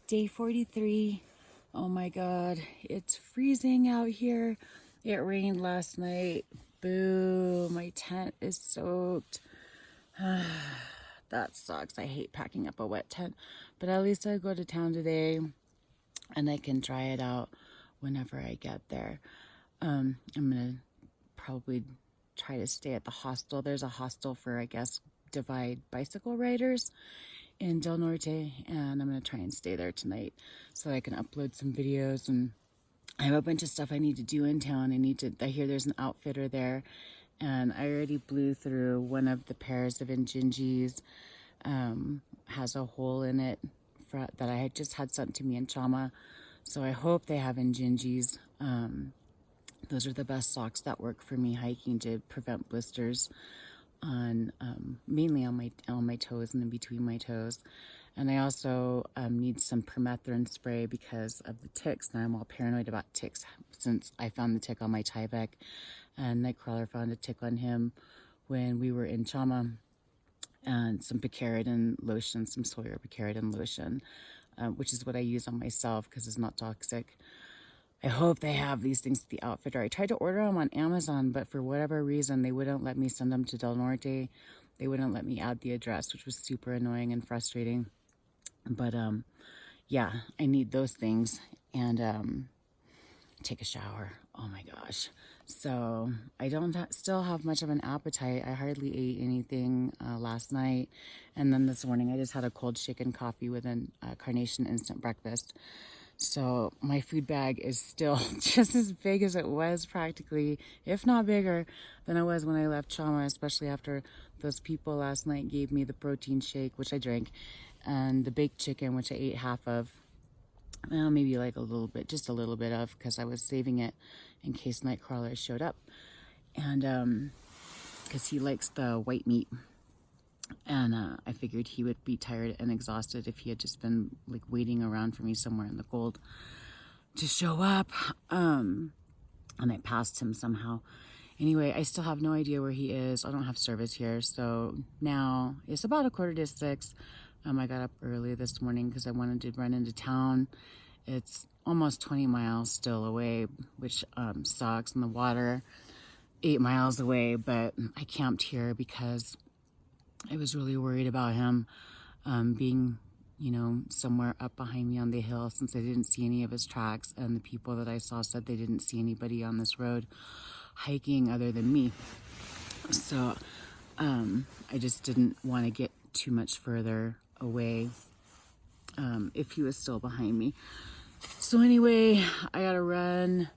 Day 43. Oh my God, it's freezing out here. It rained last night. Boo, my tent is soaked. That sucks. I hate packing up a wet tent, but at least I go to town today and I can try it out whenever I get there. I'm gonna probably try to stay at the hostel. There's a hostel for, I guess, Divide bicycle riders in Del Norte, and I'm gonna try and stay there tonight so I can upload some videos. And I have a bunch of stuff I need to do in town. I hear there's an outfitter there, and I already blew through one of the pairs of Injinjis. Has a hole in it that I had just had sent to me in Chama, so I hope they have Injinjis. Those are the best socks that work for me hiking to prevent blisters on mainly on my toes and in between my toes. And I also need some permethrin spray because of the ticks. Now I'm all paranoid about ticks since I found the tick on my Tyvek, and Nightcrawler found a tick on him when we were in Chama. And some picaridin lotion, some Sawyer picaridin lotion, which is what I use on myself because it's not toxic. I hope they have these things at the outfitter. I tried to order them on Amazon, but for whatever reason, they wouldn't let me send them to Del Norte. They wouldn't let me add the address, which was super annoying and frustrating. But yeah, I need those things and take a shower. Oh my gosh. So I don't still have much of an appetite. I hardly ate anything last night. And then this morning I just had a cold shaken coffee with a Carnation instant breakfast. So my food bag is still just as big as it was practically, if not bigger than it was when I left Chama, especially after those people last night gave me the protein shake, which I drank, and the baked chicken, which I ate half of. Well, maybe like a little bit, just a little bit of, because I was saving it in case Nightcrawler showed up. And because he likes the white meat. And I figured he would be tired and exhausted if he had just been like waiting around for me somewhere in the cold to show up. And I passed him somehow. Anyway, I still have no idea where he is. I don't have service here. So now it's about 5:45. I got up early this morning because I wanted to run into town. It's almost 20 miles still away, which sucks. And the water 8 miles away, but I camped here because I was really worried about him being, somewhere up behind me on the hill, since I didn't see any of his tracks, and the people that I saw said they didn't see anybody on this road hiking other than me. So I just didn't want to get too much further away if he was still behind me. So anyway, I gotta run.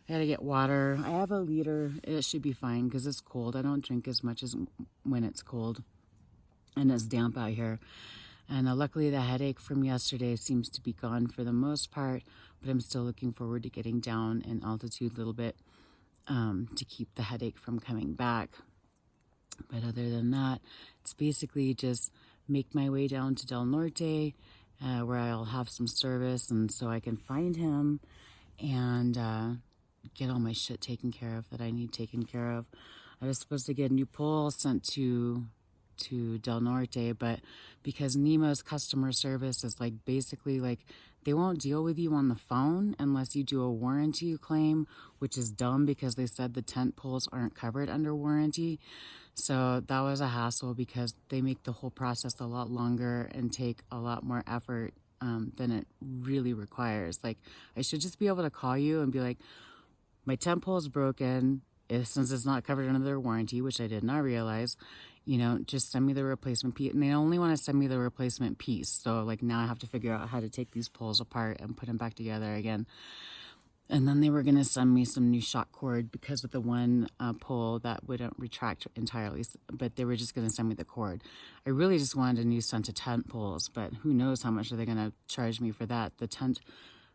I gotta get water. I have a liter. It should be fine because it's cold. I don't drink as much as when it's cold and it's damp out here. And luckily the headache from yesterday seems to be gone for the most part, but I'm still looking forward to getting down in altitude a little bit to keep the headache from coming back. But other than that, it's basically just make my way down to Del Norte, where I'll have some service, and so I can find him and get all my shit taken care of that I need taken care of. I was supposed to get a new pole sent to Del Norte, but because Nemo's customer service is like basically like they won't deal with you on the phone unless you do a warranty claim, which is dumb because they said the tent poles aren't covered under warranty. So that was a hassle because they make the whole process a lot longer and take a lot more effort than it really requires. Like, I should just be able to call you and be like, my tent pole is broken. Since it's not covered under their warranty, which I did not realize, just send me the replacement piece. And they only want to send me the replacement piece. So like now I have to figure out how to take these poles apart and put them back together again. And then they were going to send me some new shock cord because of the one pole that wouldn't retract entirely. But they were just going to send me the cord. I really just wanted a new set of tent poles, but who knows how much are they going to charge me for that.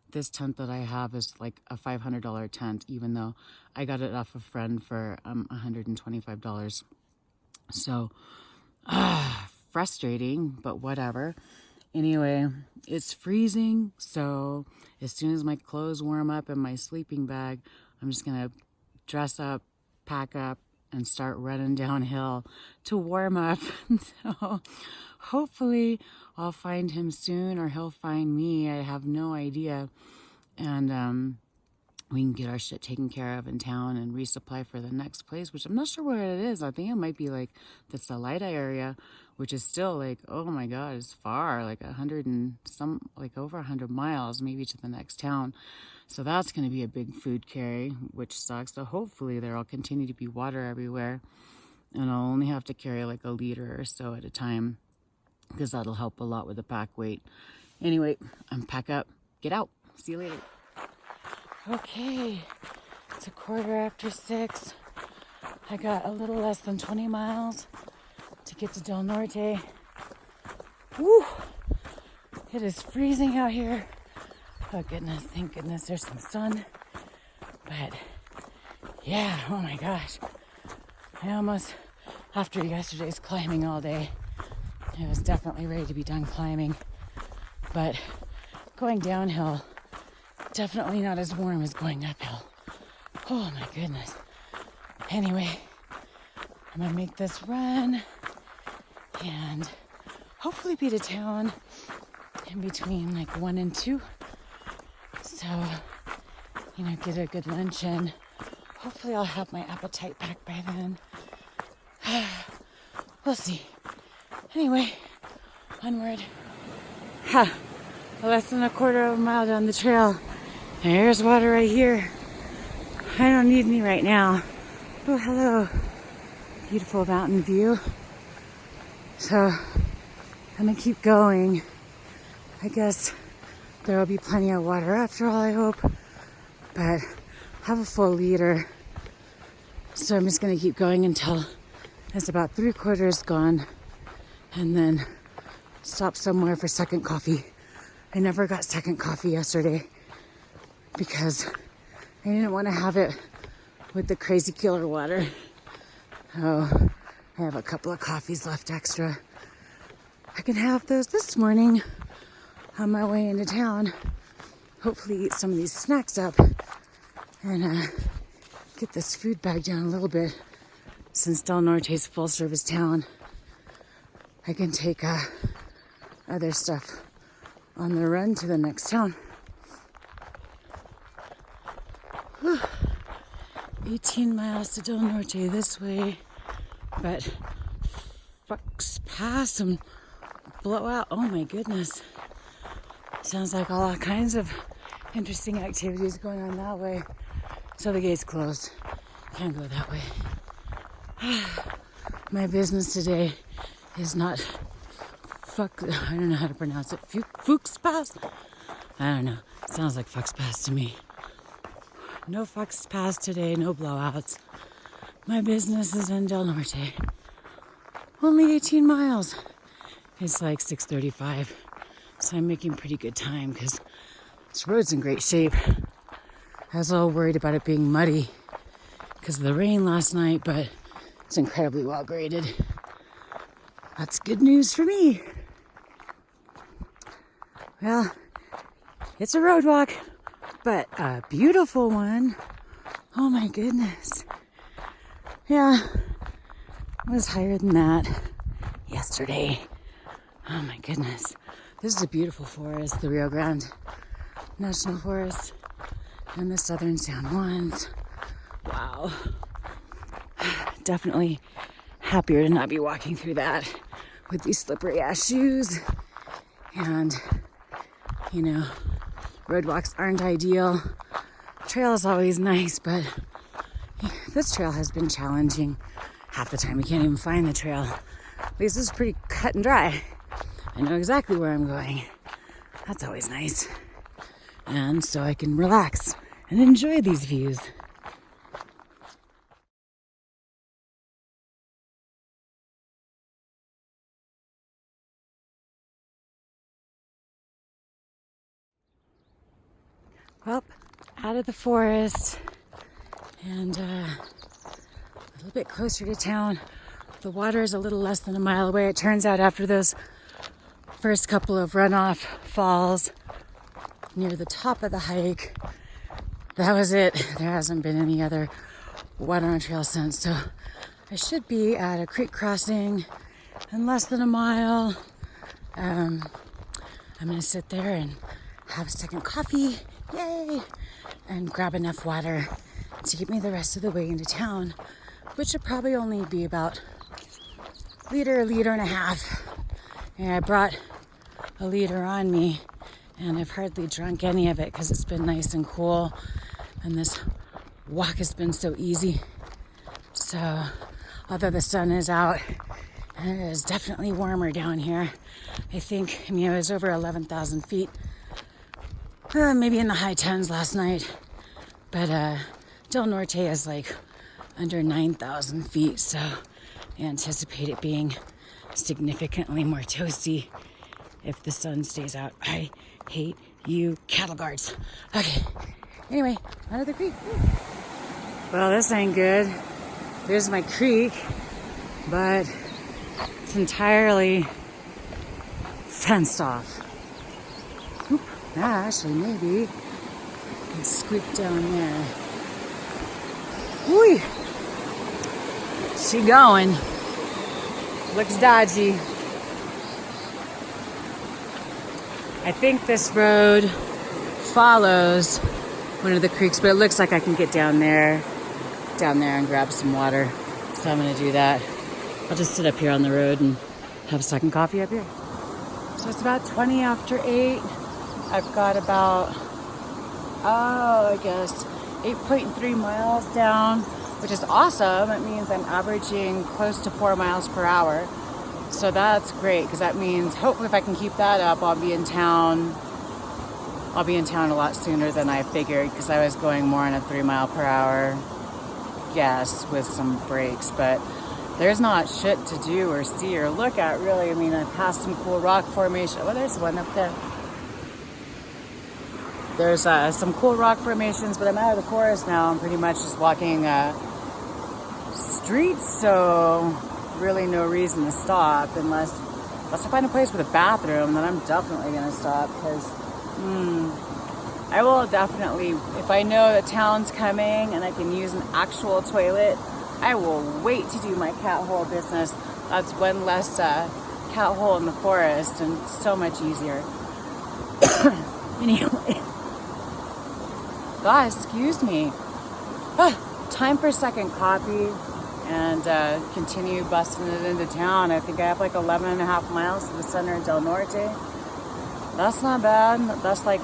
This tent that I have is like a $500 tent, even though I got it off a friend for $125. So, frustrating, but whatever. Anyway, it's freezing, so as soon as my clothes warm up in my sleeping bag, I'm just gonna dress up, pack up, and start running downhill to warm up. So hopefully I'll find him soon, or he'll find me. I have no idea. And we can get our shit taken care of in town and resupply for the next place, which I'm not sure where it is. I think it might be like the Salida area, which is still like, oh my God, it's far, like 100 and some, like over 100 miles, maybe to the next town. So that's going to be a big food carry, which sucks. So hopefully there'll continue to be water everywhere, and I'll only have to carry like a liter or so at a time, because that'll help a lot with the pack weight. Anyway, I'm pack up, get out. See you later. Okay, it's 6:15. I got a little less than 20 miles to get to Del Norte. Woo! It is freezing out here. Oh goodness, thank goodness there's some sun. But yeah, oh my gosh. I almost, after yesterday's climbing all day, I was definitely ready to be done climbing. But going downhill, definitely not as warm as going uphill. Oh my goodness. Anyway, I'm gonna make this run and hopefully be to town in between like 1 and 2. So, get a good lunch in. Hopefully I'll have my appetite back by then. We'll see. Anyway, onward. Less than a quarter of a mile down the trail. There's water right here. I don't need any right now. Oh, hello. Beautiful mountain view. So, I'm gonna keep going. I guess there will be plenty of water after all, I hope. But I have a full liter. So I'm just gonna keep going until it's about 3/4 gone. And then stop somewhere for second coffee. I never got second coffee yesterday because I didn't want to have it with the crazy killer water. Oh, I have a couple of coffees left extra. I can have those this morning on my way into town. Hopefully eat some of these snacks up and get this food bag down a little bit. Since Del Norte's a full service town, I can take other stuff on the run to the next town. Whew. 18 miles to Del Norte this way, but Fox Pass and Blowout. Oh my goodness. Sounds like all kinds of interesting activities going on that way. So the gate's closed. Can't go that way. My business today is not I don't know how to pronounce it. Fox Pass? I don't know. Sounds like Fox Pass to me. No Fox Pass today, no blowouts. My business is in Del Norte. Only 18 miles. It's like 6:35. So I'm making pretty good time because this road's in great shape. I was a little worried about it being muddy because of the rain last night, but it's incredibly well graded. That's good news for me. Well, it's a road walk, but a beautiful one. Oh my goodness. Yeah, it was higher than that yesterday. Oh my goodness. This is a beautiful forest, the Rio Grande National Forest and the Southern San Juans. Wow. Definitely happier to not be walking through that with these slippery ass shoes. And, road walks aren't ideal. Trail is always nice, but this trail has been challenging. Half the time you can't even find the trail. At least it's pretty cut and dry. I know exactly where I'm going. That's always nice. And so I can relax and enjoy these views. Well, out of the forest and a little bit closer to town. The water is a little less than a mile away. It turns out after those first couple of runoff falls near the top of the hike, that was it. There hasn't been any other water on trail since. So I should be at a creek crossing in less than a mile. I'm gonna sit there and have a second coffee, yay, and grab enough water to get me the rest of the way into town, which should probably only be about a liter and a half. And I brought a liter on me, and I've hardly drunk any of it because it's been nice and cool, and this walk has been so easy. So, although the sun is out, and it is definitely warmer down here. I think, it was over 11,000 feet, maybe in the high 10s last night, but Del Norte is like under 9,000 feet, so I anticipate it being significantly more toasty if the sun stays out. I hate you cattle guards. Okay, anyway, out of the creek. Well, this ain't good. There's my creek, but it's entirely fenced off. Oop, actually, maybe I can squeak down there. Whee! She going. Looks dodgy. I think this road follows one of the creeks, but it looks like I can get down there and grab some water. So I'm gonna do that. I'll just sit up here on the road and have a second coffee up here. So it's about 20 after 8. I've got about, I guess 8.3 miles down, which is awesome. It means I'm averaging close to 4 miles per hour. So that's great, because that means hopefully if I can keep that up, I'll be in town a lot sooner than I figured, because I was going more in a 3 mile per hour guess with some breaks, but there's not shit to do or see or look at really. I passed some cool rock formation. Oh, there's one up there. There's some cool rock formations, but I'm out of the forest now. I'm pretty much just walking streets, so really no reason to stop unless I find a place with a bathroom. Then I'm definitely gonna stop, because I will definitely, if I know that town's coming and I can use an actual toilet, I will wait to do my cat hole business. That's one less cat hole in the forest and so much easier. Anyway, God, excuse me. Time for a second coffee and continue busting it into town. I think I have like 11 and a half miles to the center of Del Norte. That's not bad. That's like,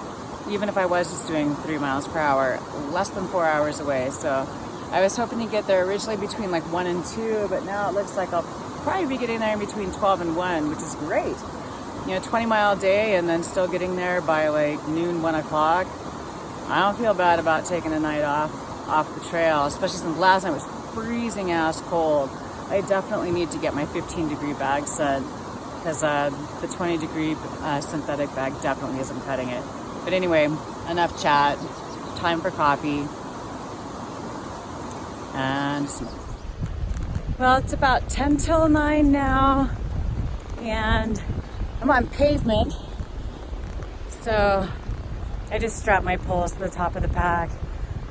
even if I was just doing 3 miles per hour, less than 4 hours away. So I was hoping to get there originally between like 1 and 2, but now it looks like I'll probably be getting there in between 12 and 1, which is great. 20-mile day and then still getting there by like noon, 1 o'clock. I don't feel bad about taking a night off the trail, especially since last night was freezing ass cold. I definitely need to get my 15-degree bag sent, because the 20-degree synthetic bag definitely isn't cutting it. But anyway, enough chat. Time for coffee and smoke. Well, it's about 10 till 9 now, and I'm on pavement, so I just strap my poles to the top of the pack.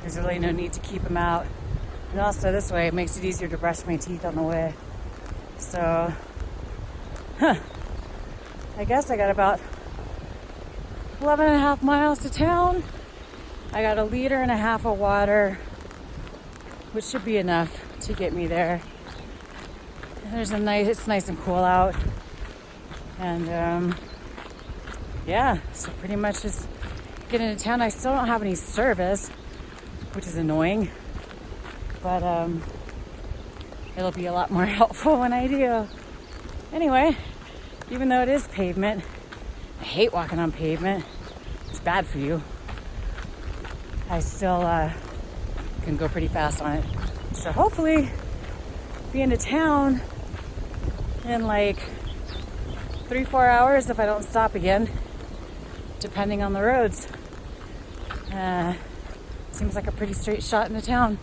There's really no need to keep them out. And also this way, it makes it easier to brush my teeth on the way. So, I guess I got about 11 and a half miles to town. I got 1.5 liters of water, which should be enough to get me there. And it's nice and cool out. And yeah, so pretty much just get into town. I still don't have any service, which is annoying, but it'll be a lot more helpful when I do. Anyway, even though it is pavement, I hate walking on pavement. It's bad for you. I still can go pretty fast on it. So hopefully be into town in like 3-4 hours if I don't stop again, depending on the roads. Seems like a pretty straight shot into town.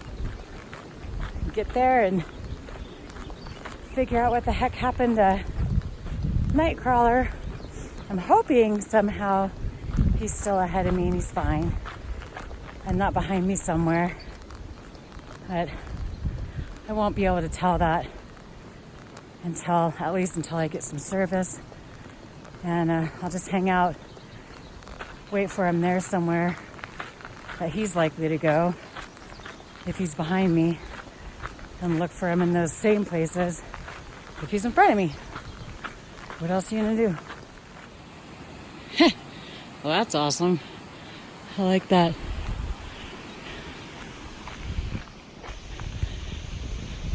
Get there and figure out what the heck happened to Nightcrawler. I'm hoping somehow he's still ahead of me and he's fine and not behind me somewhere. But I won't be able to tell that at least until I get some service. And I'll just hang out, wait for him there somewhere that he's likely to go if he's behind me, and look for him in those same places if he's in front of me. What else are you gonna do? Well, that's awesome. I like that.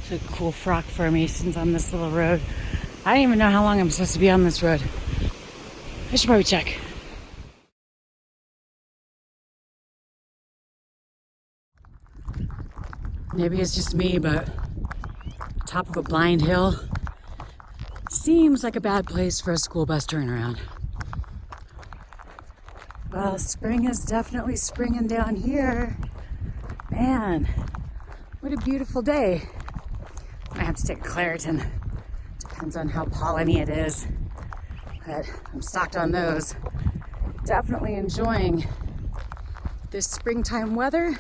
It's a cool frock formations on this little road. I don't even know how long I'm supposed to be on this road. I should probably check. Maybe it's just me, but top of a blind hill seems like a bad place for a school bus turnaround. Well, spring is definitely springing down here. Man, what a beautiful day. I have to take Claritin. Depends on how polleny it is, but I'm stocked on those. Definitely enjoying this springtime weather.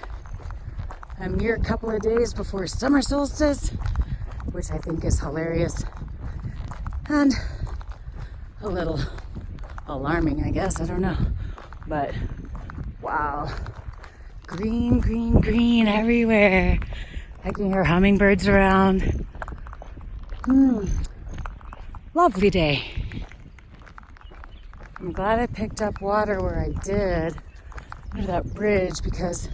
A mere couple of days before summer solstice, which I think is hilarious and a little alarming, I guess. I don't know. But wow, green, green, green everywhere. I can hear hummingbirds around. Lovely day. I'm glad I picked up water where I did under that bridge, because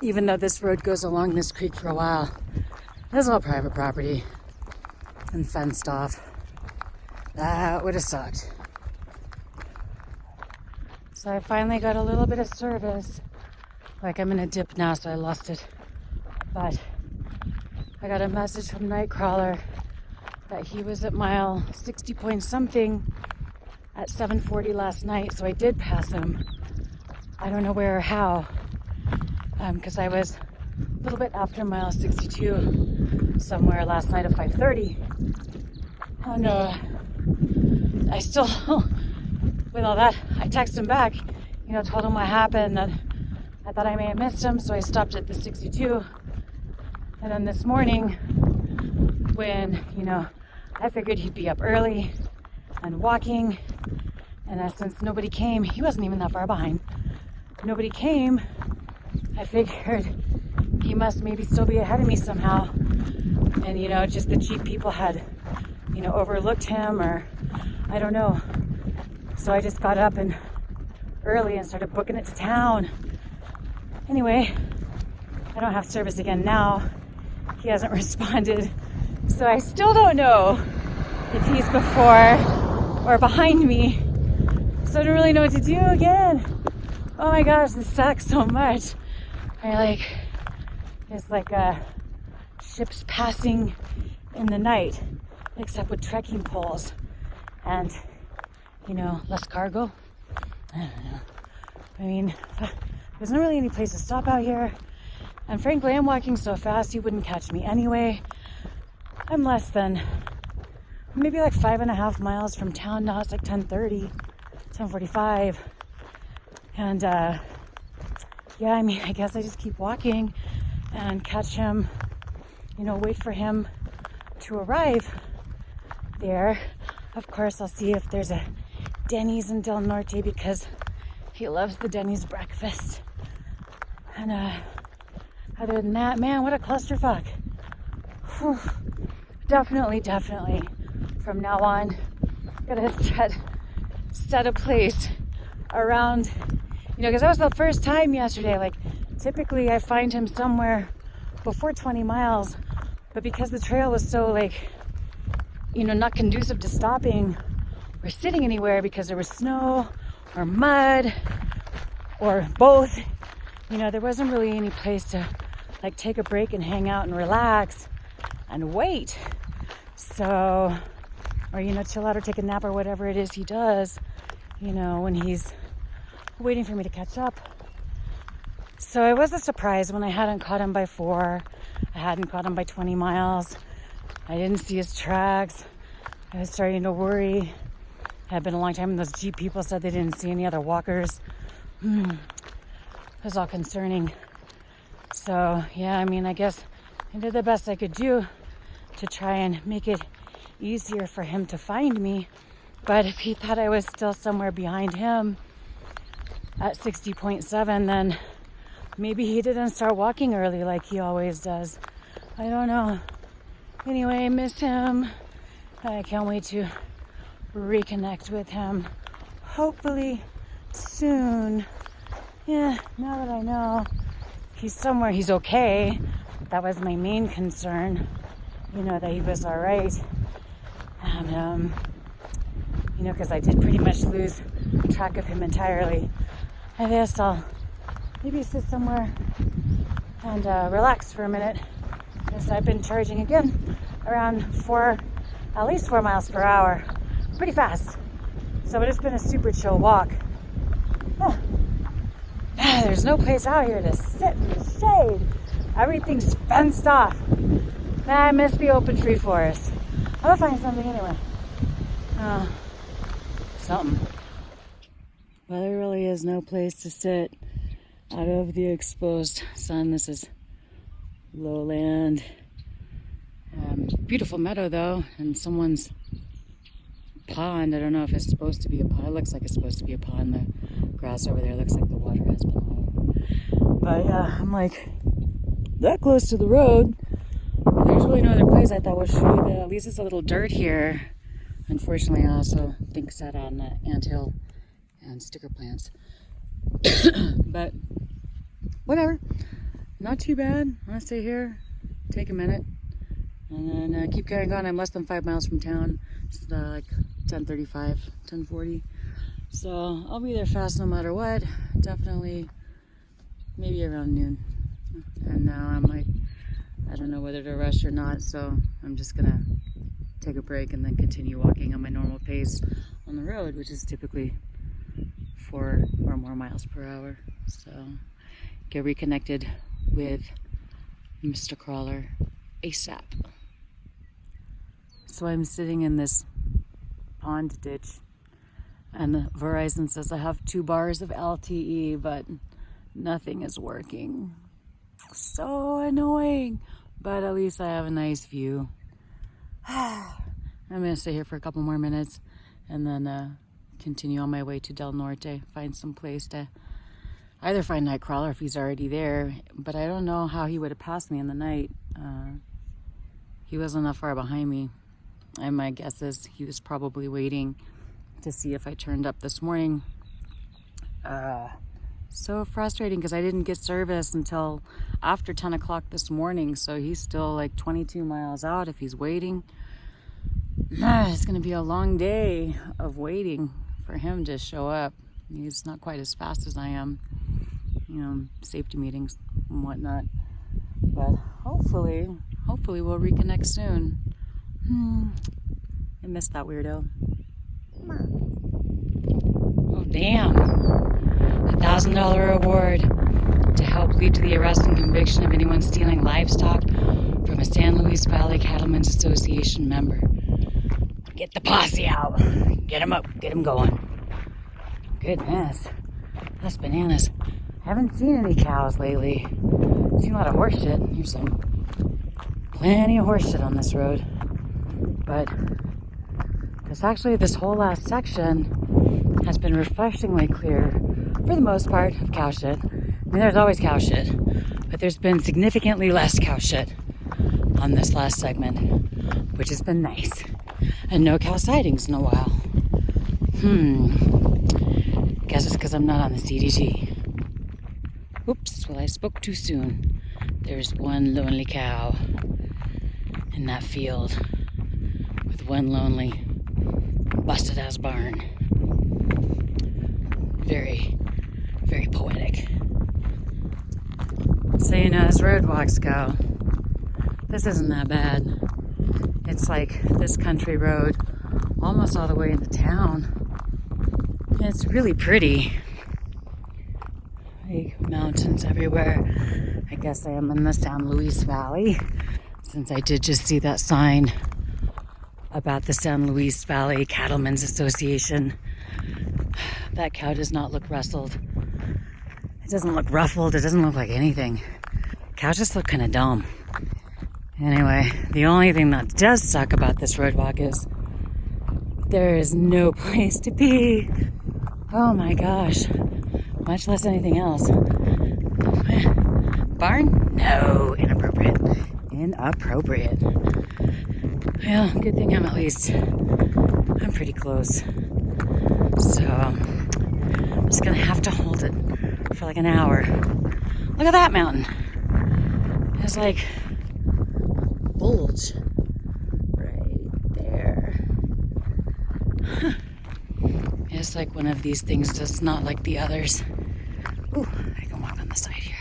even though this road goes along this creek for a while, it's all private property and fenced off. That would have sucked. So I finally got a little bit of service. Like, I'm in a dip now, so I lost it. But I got a message from Nightcrawler that he was at mile 60 point something at 7:40 last night. So I did pass him. I don't know where or how, because I was a little bit after mile 62 somewhere last night at 5:30. And I still, with all that, I texted him back, told him what happened, that I thought I may have missed him, so I stopped at the 62. And then this morning, when, I figured he'd be up early and walking, and since nobody came, he wasn't even that far behind. Nobody came, I figured he must maybe still be ahead of me somehow. And, just the Jeep people had, overlooked him, or I don't know. So I just got up and early and started booking it to town. Anyway, I don't have service again now. He hasn't responded. So I still don't know if he's before or behind me. So I don't really know what to do again. Oh my gosh, this sucks so much. It's like ships passing in the night, except with trekking poles and, less cargo. I don't know. I mean, there's not really any place to stop out here. And frankly, I'm walking so fast, you wouldn't catch me anyway. I'm less than, maybe like 5.5 miles from town now. It's like 10:30, 10:45. And I guess I just keep walking and catch him, wait for him to arrive there. Of course, I'll see if there's a Denny's in Del Norte, because he loves the Denny's breakfast. And other than that, man, what a clusterfuck. Whew. Definitely, from now on, gotta set a place around, because that was the first time yesterday. Like, typically I find him somewhere before 20 miles, but because the trail was so, not conducive to stopping or sitting anywhere, because there was snow or mud or both, there wasn't really any place to take a break and hang out and relax and wait. So, or chill out or take a nap or whatever it is he does, when he's waiting for me to catch up. So it was a surprise when I hadn't caught him by 4. I hadn't caught him by 20 miles. I didn't see his tracks. I was starting to worry. It had been a long time, and those Jeep people said they didn't see any other walkers. It was all concerning. So, yeah, I guess I did the best I could do to try and make it easier for him to find me. But if he thought I was still somewhere behind him at 60.7, then maybe he didn't start walking early like he always does. I don't know. Anyway, I miss him. I can't wait to reconnect with him. Hopefully soon. Yeah, now that I know he's somewhere, he's okay. That was my main concern. You know, that he was all right. And, you know, because I did pretty much lose track of him entirely. I guess I'll maybe sit somewhere and relax for a minute, because I've been charging again around at least 4 miles per hour. Pretty fast. So it has been a super chill walk. There's no place out here to sit in the shade. Everything's fenced off. I miss the open tree forest. I'm gonna find something anyway. Something. Well, there really is no place to sit out of the exposed sun. This is lowland. Beautiful meadow though, and someone's pond. I don't know if it's supposed to be a pond. It looks like it's supposed to be a pond. The grass over there looks like the water has been higher. But yeah, I'm like that close to the road. There's really no other place I thought would show you. At least it's a little dirt here. Unfortunately, I also think sat on anthill and sticker plants. But whatever, not too bad. I'm gonna stay here, take a minute, and then keep carrying on. I'm less than 5 miles from town. It's like 10:35, 10:40. So I'll be there fast no matter what. Definitely, maybe around noon. And now I'm like, I don't know whether to rush or not. So I'm just gonna take a break and then continue walking on my normal pace on the road, which is typically 4 or more miles per hour. So get reconnected with Mr. Crawler ASAP. So I'm sitting in this pond ditch, and Verizon says I have 2 bars of LTE, but nothing is working. So annoying, but at least I have a nice view. I'm gonna stay here for a couple more minutes and then continue on my way to Del Norte, find some place to either find Nightcrawler if he's already there, but I don't know how he would have passed me in the night. He wasn't that far behind me, and my guess is he was probably waiting to see if I turned up this morning. So frustrating because I didn't get service until after 10 o'clock this morning, so he's still like 22 miles out if he's waiting. It's gonna be a long day of waiting for him to show up. He's not quite as fast as I am, you know, safety meetings and whatnot. But hopefully we'll reconnect soon. I missed that weirdo. Oh damn. $1,000 reward to help lead to the arrest and conviction of anyone stealing livestock from a San Luis Valley Cattlemen's Association member. Get the posse out. Get them up. Get them going. Goodness. That's bananas. I haven't seen any cows lately. I've seen a lot of horse shit. There's plenty of horse shit on this road. But this whole last section has been refreshingly clear, for the most part, of cow shit. I mean, there's always cow shit, but there's been significantly less cow shit on this last segment, which has been nice. And no cow sightings in a while. Guess it's because I'm not on the CDT. Oops, well, I spoke too soon. There's one lonely cow in that field with one lonely busted ass barn. Very, very poetic. So, you know, as road walks go, this isn't that bad. It's like this country road almost all the way into town. And it's really pretty. Big mountains everywhere. I guess I am in the San Luis Valley, since I did just see that sign about the San Luis Valley Cattlemen's Association. That cow does not look rustled. It doesn't look ruffled. It doesn't look like anything. Cows just look kind of dumb. Anyway, the only thing that does suck about this road walk is there is no place to pee. Oh my gosh. Much less anything else. Barn? No. Inappropriate. Inappropriate. Well, good thing I'm pretty close. So, I'm just gonna have to hold it for like an hour. Look at that mountain. It's like bulge right there. Huh. It's like one of these things that's not like the others. Ooh, I can walk on the side here.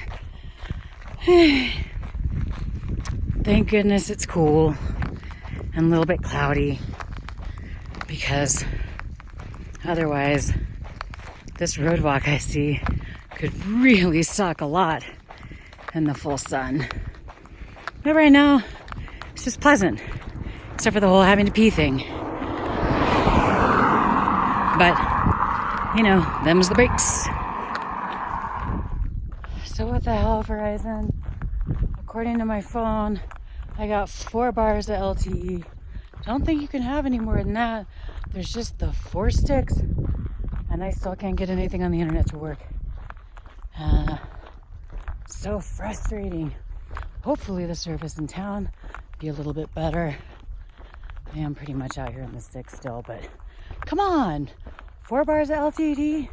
Thank goodness it's cool and a little bit cloudy, because otherwise this road walk I see could really suck a lot in the full sun. But right now, it's just pleasant, except for the whole having to pee thing. But, you know, them's the breaks. So what the hell, Verizon? According to my phone, I got 4 bars of LTE. Don't think you can have any more than that. There's just the 4 sticks, and I still can't get anything on the internet to work. So frustrating. Hopefully the service in town be a little bit better. I am pretty much out here in the sticks still, but come on, 4 bars of LTE?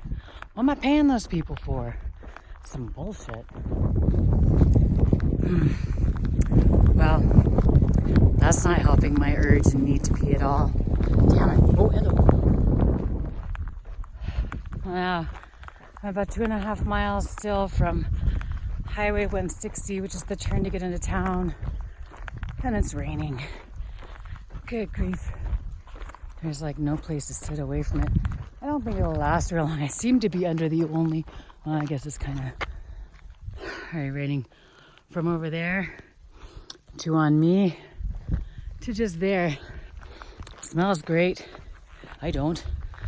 What am I paying those people for? Some bullshit. Well, that's not helping my urge and need to pee at all. Damn it. Oh, hello. Wow. I'm about 2.5 miles still from Highway 160, which is the turn to get into town. And it's raining. Good grief. There's like no place to sit away from it. I don't think it'll last real long. I seem to be under the only, well, I guess it's kind of raining from over there to on me to just there. It smells great. I don't.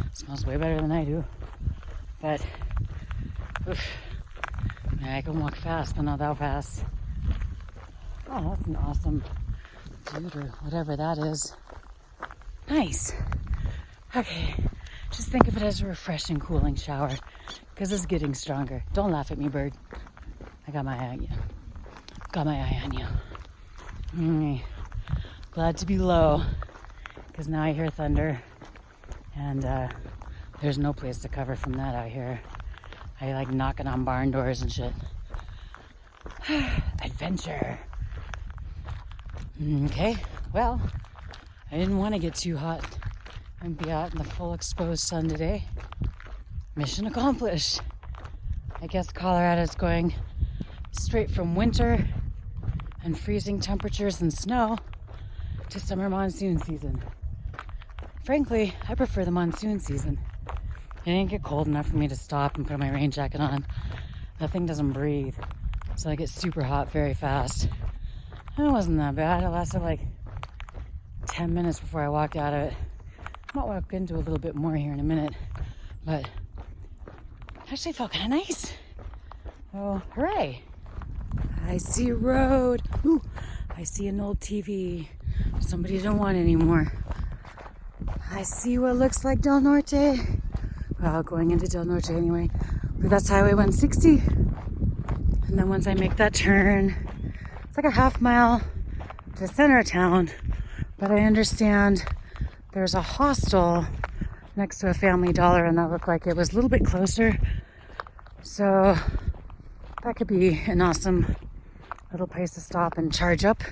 It smells way better than I do. But, oof. I can walk fast, but not that fast. Oh, that's an awesome dude or whatever that is. Nice. Okay, just think of it as a refreshing, cooling shower, because it's getting stronger. Don't laugh at me, bird. I got my eye on you. Got my eye on you. Glad to be low, because now I hear thunder, and there's no place to cover from that out here. I like knocking on barn doors and shit. Adventure. Okay, well, I didn't want to get too hot and be out in the full exposed sun today. Mission accomplished. I guess Colorado's going straight from winter and freezing temperatures and snow to summer monsoon season. Frankly, I prefer the monsoon season. It didn't get cold enough for me to stop and put my rain jacket on. That thing doesn't breathe, so I get super hot very fast. And it wasn't that bad. It lasted like 10 minutes before I walked out of it. I might walk into a little bit more here in a minute, but it actually felt kind of nice. Oh, hooray. I see a road. Ooh, I see an old TV somebody didn't want anymore. I see what looks like Del Norte. Well, going into Del Norte anyway. But that's Highway 160. And then once I make that turn, it's like a half mile to center of town. But I understand there's a hostel next to a Family Dollar, and that looked like it was a little bit closer. So that could be an awesome little place to stop and charge up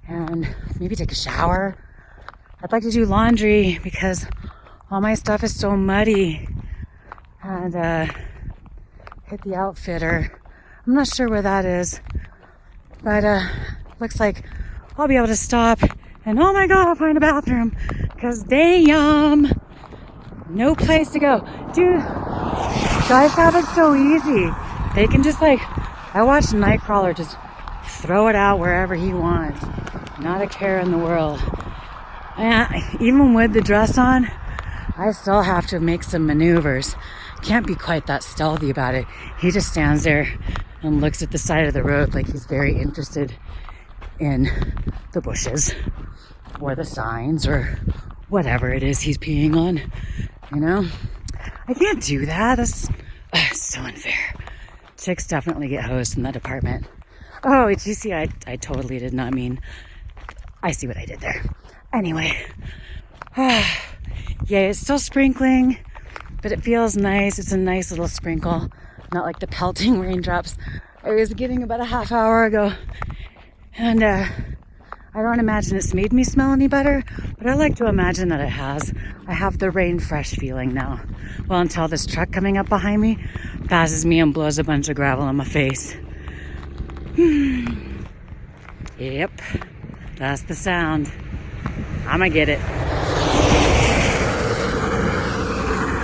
and maybe take a shower. I'd like to do laundry because all my stuff is so muddy, and hit the outfitter. I'm not sure where that is, but looks like I'll be able to stop and oh my god, I'll find a bathroom, because damn, no place to go. Dude, guys have it so easy. They can just like, I watched Nightcrawler just throw it out wherever he wants. Not a care in the world. And even with the dress on, I still have to make some maneuvers. Can't be quite that stealthy about it. He just stands there and looks at the side of the road like he's very interested in the bushes or the signs or whatever it is he's peeing on, you know? I can't do that. That's so unfair. Chicks definitely get hosed in that department. Oh, did you see? I totally did not mean. I see what I did there. Anyway. Yeah, it's still sprinkling, but it feels nice. It's a nice little sprinkle. Not like the pelting raindrops I was getting about a half hour ago. And I don't imagine it's made me smell any better, but I like to imagine that it has. I have the rain fresh feeling now. Well, until this truck coming up behind me passes me and blows a bunch of gravel on my face. Yep, that's the sound. I'ma get it.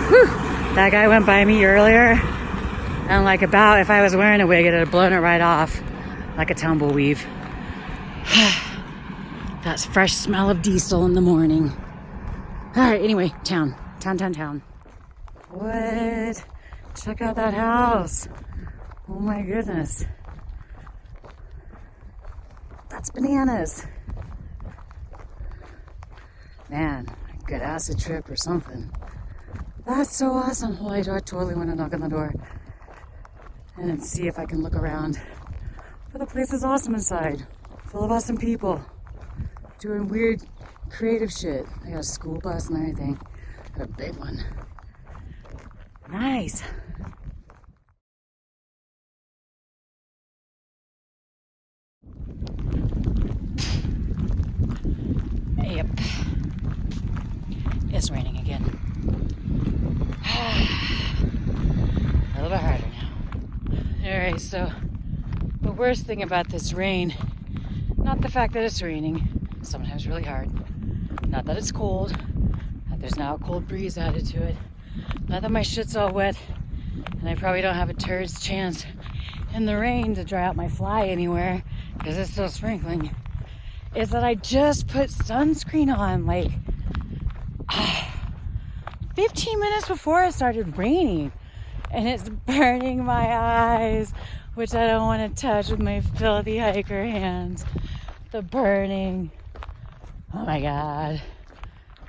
Whew. That guy went by me earlier, and like about if I was wearing a wig, it would have blown it right off like a tumbleweave. That's fresh smell of diesel in the morning. All right, anyway, town. What? Check out that house. Oh my goodness. That's bananas. Man, a good acid trip or something. That's so awesome. Well, I totally want to knock on the door and see if I can look around. But the place is awesome inside. Full of awesome people. Doing weird, creative shit. I got a school bus and everything. Got a big one. Nice. Yep. It's raining again. A little bit harder now. Alright, so the worst thing about this rain, not the fact that it's raining, sometimes really hard, not that it's cold, that there's now a cold breeze added to it, not that my shit's all wet, and I probably don't have a turd's chance in the rain to dry out my fly anywhere, because it's still sprinkling, is that I just put sunscreen on, like, 15 minutes before it started raining, and it's burning my eyes, which I don't want to touch with my filthy hiker hands. The burning. Oh my God.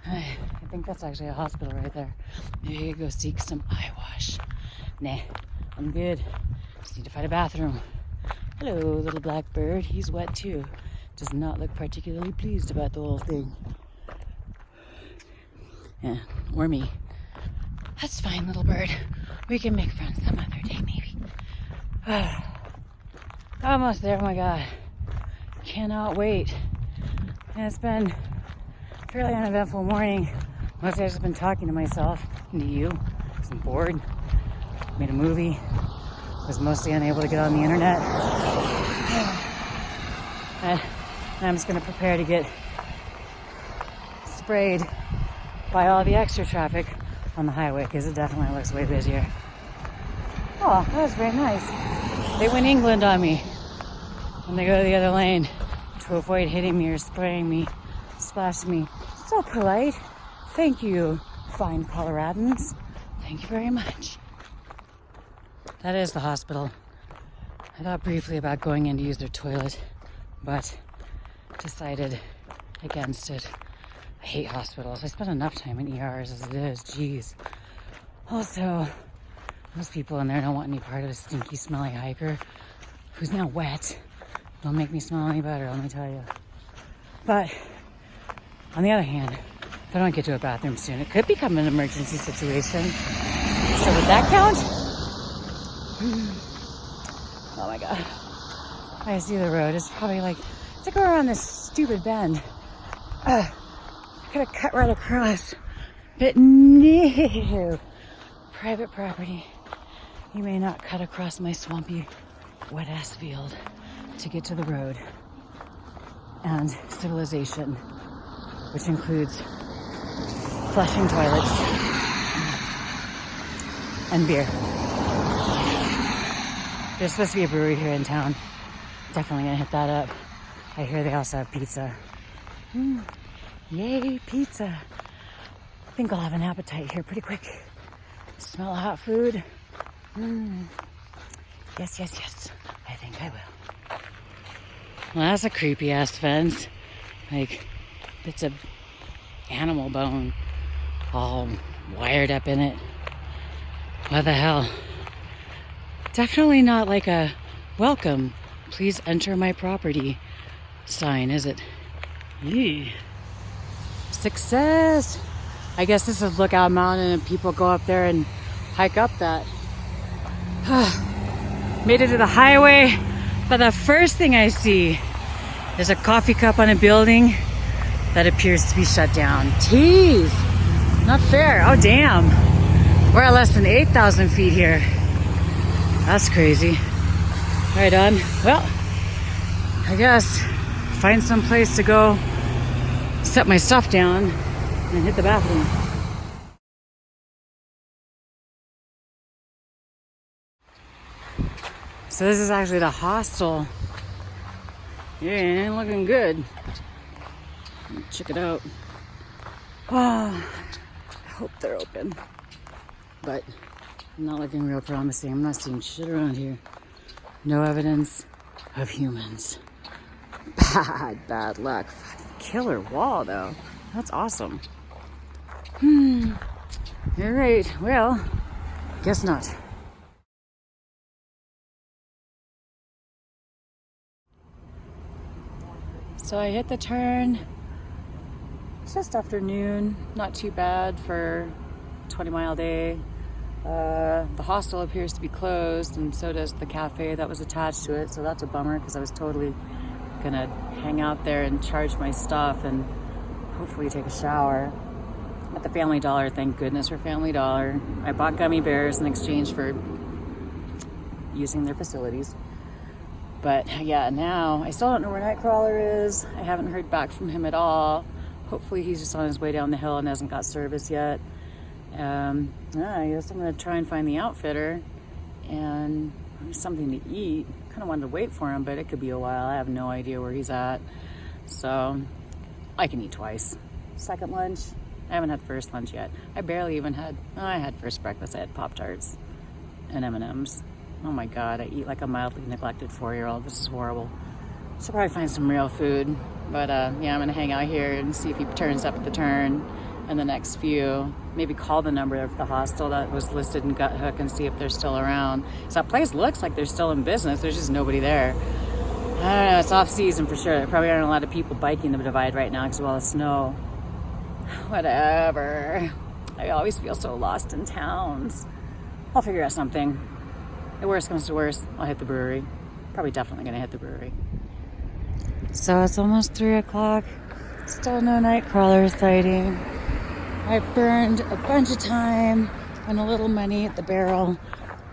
I think that's actually a hospital right there. Maybe I could go seek some eye wash. Nah, I'm good. Just need to find a bathroom. Hello, little black bird. He's wet too. Does not look particularly pleased about the whole thing. Yeah, or me. That's fine, little bird. We can make friends some other day, maybe. Almost there, oh my God. Cannot wait. And it's been a fairly uneventful morning. Mostly I've just been talking to myself and to you. I'm bored. Made a movie. Was mostly unable to get on the internet. And I'm just going to prepare to get sprayed by all the extra traffic on the highway, because it definitely looks way busier. Oh, that was very nice. They went England on me when they go to the other lane to avoid hitting me or spraying me, splashing me. So polite. Thank you, fine Coloradans. Thank you very much. That is the hospital. I thought briefly about going in to use their toilet, but decided against it. I hate hospitals. I spend enough time in ERs as it is. Jeez. Also, most people in there don't want any part of a stinky, smelly hiker who's now wet. Don't make me smell any better, let me tell you. But, on the other hand, if I don't get to a bathroom soon, it could become an emergency situation. So would that count? Oh my God. I see the road. It's probably like, to go around this stupid bend. I could have cut right across. But no. Private property. You may not cut across my swampy, wet-ass field to get to the road. And civilization, which includes flushing toilets and beer. There's supposed to be a brewery here in town. Definitely gonna hit that up. I hear they also have pizza. Yay, pizza. I think I'll have an appetite here pretty quick. Smell of hot food. Yes. I think I will. Well, that's a creepy ass fence. Like, bits of animal bone all wired up in it. What the hell? Definitely not like a welcome, please enter my property sign, is it? Yee. Success! I guess this is Lookout Mountain and people go up there and hike up that. Made it to the highway, but the first thing I see is a coffee cup on a building that appears to be shut down. Tease! Not fair. Oh, damn. We're at less than 8,000 feet here. That's crazy. Right on. Well, I guess find some place to go set my stuff down and hit the bathroom. So this is actually the hostel. Yeah, it ain't looking good. Check it out. Oh, I hope they're open. But not looking real promising. I'm not seeing shit around here. No evidence of humans. Bad luck. Killer wall though. That's awesome. All right, well, guess not. So I hit the turn just after noon. Not too bad for a 20-mile day. The hostel appears to be closed, and so does the cafe that was attached to it, so that's a bummer because I was totally gonna hang out there and charge my stuff and hopefully take a shower at the Family Dollar. Thank goodness for Family Dollar. I bought gummy bears in exchange for using their facilities. But yeah, now I still don't know where Nightcrawler is. I haven't heard back from him at all. Hopefully he's just on his way down the hill and hasn't got service yet. I guess I'm gonna try and find the outfitter and something to eat. Kind of wanted to wait for him, but it could be a while. I have no idea where he's at. So I can eat twice. Second lunch, I haven't had first lunch yet. I barely even had, I had first breakfast. I had Pop-Tarts and M&Ms. Oh my God, I eat like a mildly neglected 4-year-old. This is horrible. Should probably find some real food. But yeah, I'm gonna hang out here and see if he turns up at the turn in the next few. Maybe call the number of the hostel that was listed in Gut Hook and see if they're still around. So that place looks like they're still in business. There's just nobody there. I don't know, it's off season for sure. There probably aren't a lot of people biking the divide right now because of all the snow. Whatever. I always feel so lost in towns. I'll figure out something. The worst comes to worst, I'll hit the brewery. Probably definitely gonna hit the brewery. So it's almost 3 o'clock. Still no Nightcrawler sighting. I burned a bunch of time and a little money at the Barrel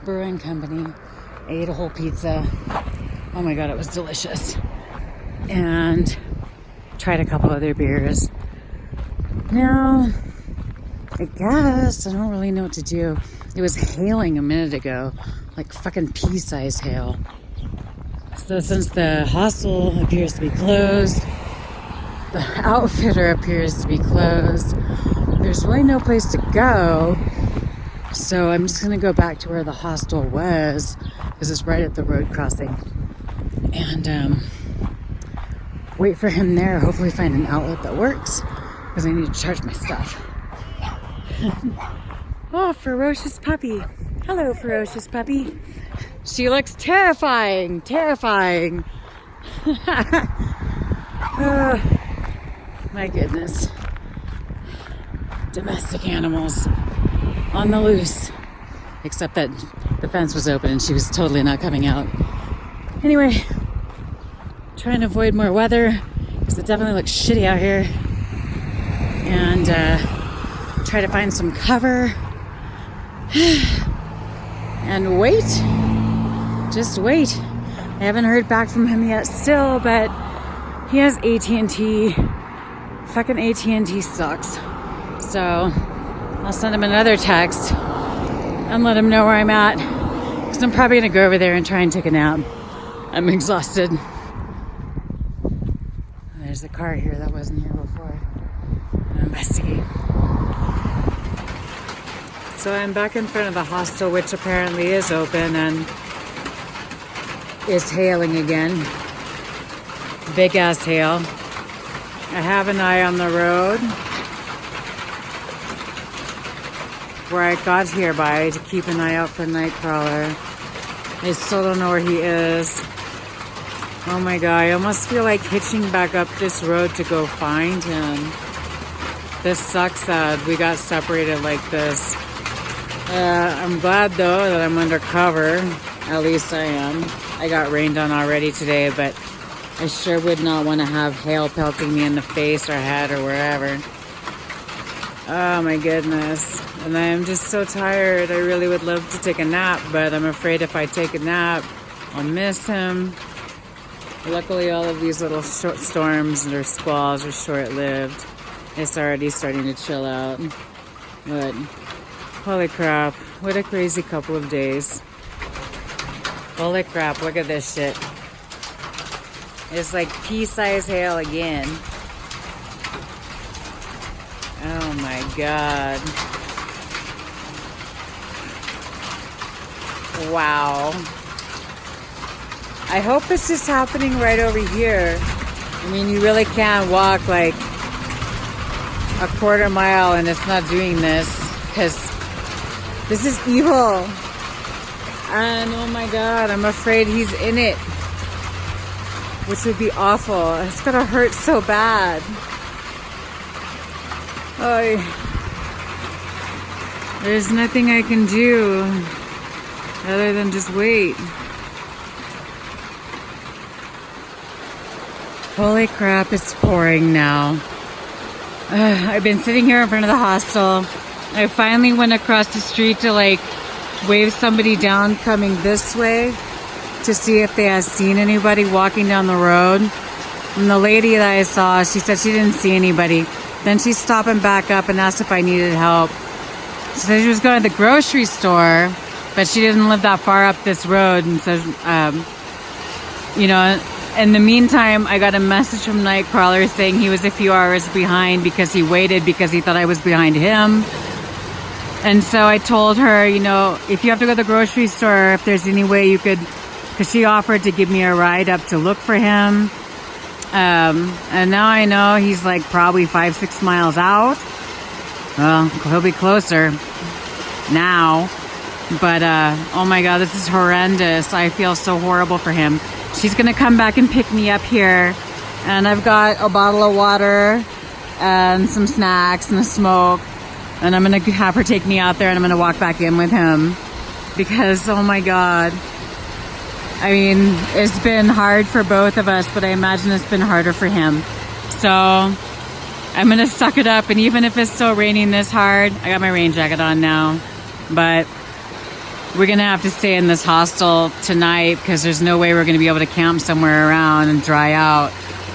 Brewing Company. I ate a whole pizza. Oh my God, it was delicious. And tried a couple other beers. Now, I guess I don't really know what to do. It was hailing a minute ago, like fucking pea-sized hail. So since the hostel appears to be closed, the outfitter appears to be closed, there's really no place to go. So I'm just gonna go back to where the hostel was, because it's right at the road crossing. And wait for him there, hopefully find an outlet that works, because I need to charge my stuff. Oh, ferocious puppy. Hello, ferocious puppy. She looks terrifying, terrifying. Oh, my goodness. Domestic animals on the loose. Except that the fence was open and she was totally not coming out. Anyway, trying to avoid more weather because it definitely looks shitty out here. And try to find some cover. And wait. Just wait. I haven't heard back from him yet still, but he has AT&T. Fucking AT&T sucks. So I'll send him another text and let him know where I'm at, because I'm probably gonna go over there and try and take a nap. I'm exhausted. There's a car here that wasn't here before. I'm gonna investigate. So I'm back in front of the hostel, which apparently is open and is hailing again. Big ass hail. I have an eye on the road where I got here by to keep an eye out for Nightcrawler. I still don't know where he is. Oh my god, I almost feel like hitching back up this road to go find him. This sucks that we got separated like this. I'm glad though that I'm undercover. At least I am. I got rained on already today, but I sure would not want to have hail pelting me in the face or head or wherever. Oh my goodness. And I'm just so tired. I really would love to take a nap, but I'm afraid if I take a nap, I'll miss him. Luckily, all of these little short storms or squalls are short-lived. It's already starting to chill out. But holy crap, what a crazy couple of days. Holy crap, look at this shit. It's like pea-sized hail again. Oh my god. Wow. I hope it's just happening right over here. I mean, you really can't walk like a quarter mile and it's not doing this, because this is evil. And oh my god, I'm afraid he's in it, which would be awful. It's gonna hurt so bad. Oh, there's nothing I can do other than just wait. Holy crap, it's pouring now. I've been sitting here in front of the hostel. I finally went across the street to like wave somebody down coming this way to see if they had seen anybody walking down the road. And the lady that I saw, she said she didn't see anybody. Then she's stopping back up and asked if I needed help. She said she was going to the grocery store, but she didn't live that far up this road. And so, you know, in the meantime, I got a message from Nightcrawler saying he was a few hours behind because he waited because he thought I was behind him. And so I told her, you know, if you have to go to the grocery store, if there's any way you could, because she offered to give me a ride up to look for him. And now I know he's like probably 5-6 miles out. Well, he'll be closer now. But, oh my god, this is horrendous. I feel so horrible for him. She's gonna come back and pick me up here. And I've got a bottle of water and some snacks and a smoke. And I'm gonna have her take me out there and I'm gonna walk back in with him. Because, oh my god. I mean, it's been hard for both of us, but I imagine it's been harder for him. So, I'm gonna suck it up. And even if it's still raining this hard, I got my rain jacket on now. But we're gonna have to stay in this hostel tonight because there's no way we're gonna be able to camp somewhere around and dry out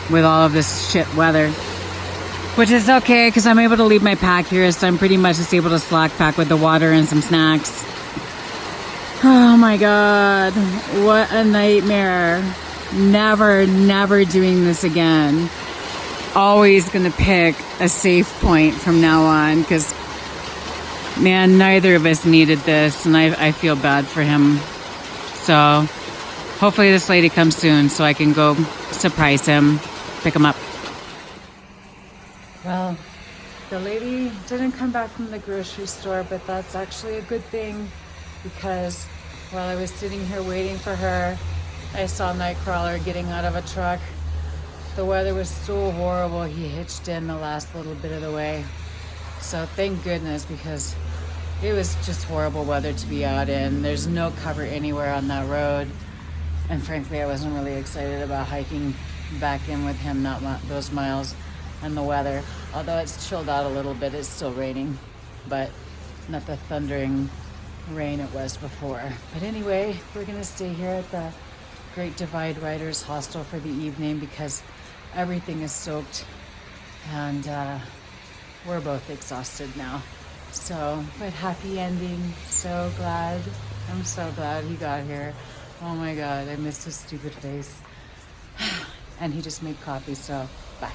with all of this shit weather. Which is okay because I'm able to leave my pack here, so I'm pretty much just able to slack pack with the water and some snacks. Oh my god, what a nightmare. Never, never doing this again. Always gonna pick a safe point from now on because man, neither of us needed this, and I feel bad for him. So, hopefully this lady comes soon so I can go surprise him, pick him up. Well, the lady didn't come back from the grocery store, but that's actually a good thing because while I was sitting here waiting for her, I saw Nightcrawler getting out of a truck. The weather was so horrible, he hitched in the last little bit of the way. So thank goodness, because it was just horrible weather to be out in. There's no cover anywhere on that road. And frankly, I wasn't really excited about hiking back in with him, not those miles, and the weather. Although it's chilled out a little bit, it's still raining, but not the thundering rain it was before. But anyway, we're gonna stay here at the Great Divide Riders Hostel for the evening because everything is soaked and we're both exhausted now. So, but happy ending. So glad. I'm so glad he got here. Oh my god, I missed his stupid face. And he just made coffee, so bye.